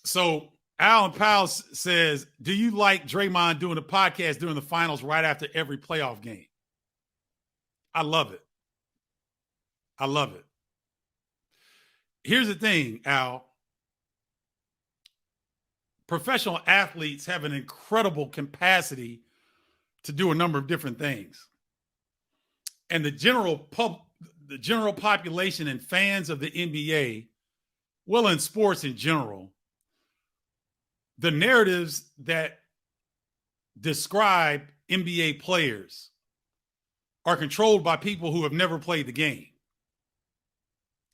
So Alan Powell says, do you like Draymond doing a podcast during the finals right after every playoff game? I love it. I love it. Here's the thing, Al. Professional athletes have an incredible capacity to do a number of different things. And the general population and fans of the NBA, well, in sports in general, the narratives that describe NBA players are controlled by people who have never played the game.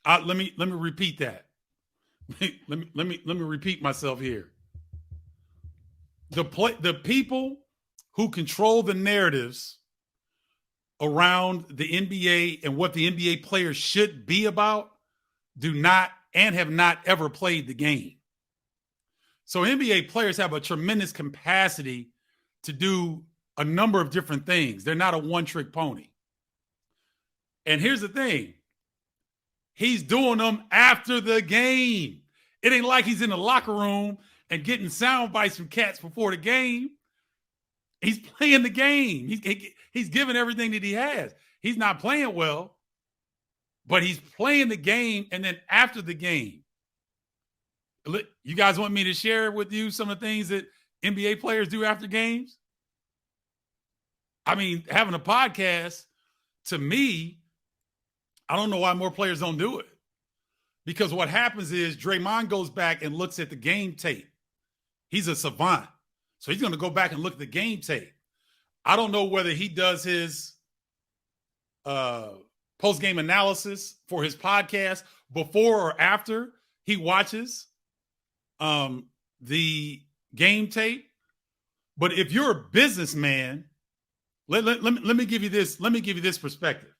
Let me repeat that. let me repeat myself here. The people who control the narratives around the NBA and what the NBA players should be about do not and have not ever played the game. So NBA players have a tremendous capacity to do a number of different things. They're not a one-trick pony. And here's the thing. He's doing them after the game. It ain't like he's in the locker room and getting sound bites from cats before the game. He's playing the game. He's giving everything that he has. He's not playing well, but he's playing the game. And then after the game, you guys want me to share with you some of the things that NBA players do after games? I mean, having a podcast, to me, I don't know why more players don't do it. Because what happens is Draymond goes back and looks at the game tape. He's a savant. So he's going to go back and look at the game tape. I don't know whether he does his post-game analysis for his podcast before or after he watches the game tape. But if you're a businessman, let me give you this. Let me give you this perspective.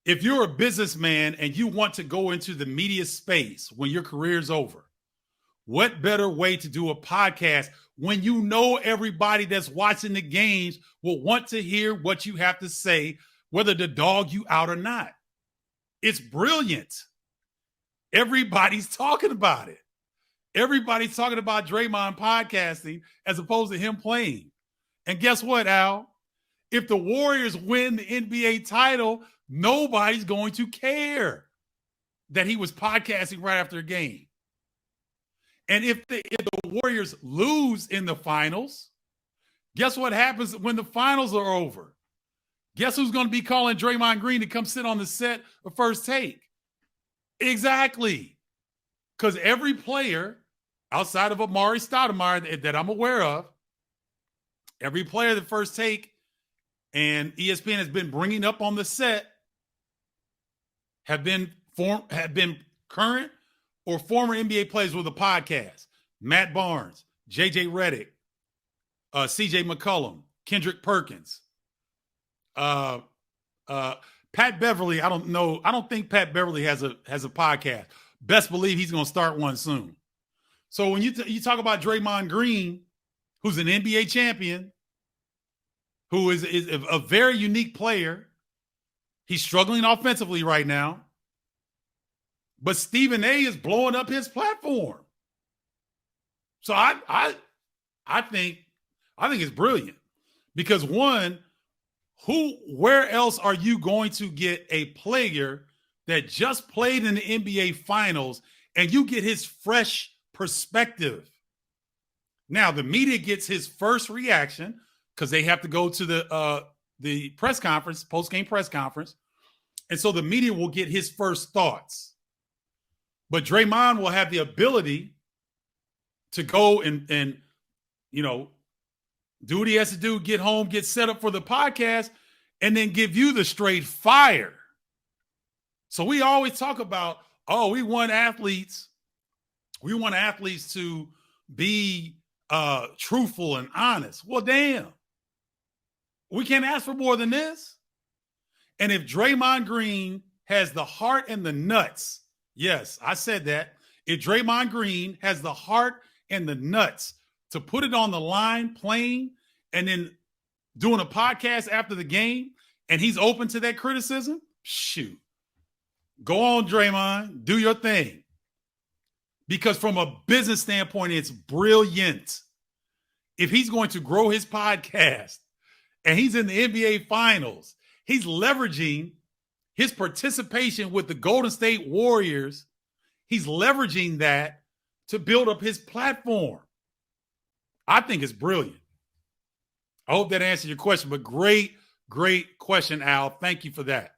If you're a businessman and you want to go into the media space when your career's over, what better way to do a podcast when you know everybody that's watching the games will want to hear what you have to say, whether to dog you out or not? It's brilliant. Everybody's talking about it. Everybody's talking about Draymond podcasting as opposed to him playing. And guess what, Al? If the Warriors win the NBA title, nobody's going to care that he was podcasting right after a game. And if the Warriors lose in the finals, guess what happens when the finals are over? Guess who's going to be calling Draymond Green to come sit on the set of First Take? Exactly. Because every player outside of Amari Stoudemire that I'm aware of, every player that First Take and ESPN has been bringing up on the set have been current or former NBA players with a podcast. Matt Barnes, JJ Redick, CJ McCollum, Kendrick Perkins, Pat Beverly. I don't know. I don't think Pat Beverly has a podcast. Best believe he's going to start one soon. So when you talk about Draymond Green, who's an NBA champion, who is a very unique player, he's struggling offensively right now, but Stephen A is blowing up his platform. So I think it's brilliant because one, where else are you going to get a player that just played in the NBA Finals and you get his fresh perspective? Now the media gets his first reaction because they have to go to the press conference, post-game press conference, and so the media will get his first thoughts. But Draymond will have the ability to go and do what he has to do, get home, get set up for the podcast, and then give you the straight fire. So we always talk about, we want athletes to be truthful and honest. Well, damn. We can't ask for more than this. And if Draymond Green has the heart and the nuts, yes, I said that. If Draymond Green has the heart and the nuts to put it on the line playing and then doing a podcast after the game, and he's open to that criticism, shoot. Go on, Draymond. Do your thing. because from a business standpoint, it's brilliant. If he's going to grow his podcast and he's in the NBA Finals, he's leveraging his participation with the Golden State Warriors. He's leveraging that to build up his platform. I think it's brilliant. I hope that answered your question, but great question, Al. Thank you for that.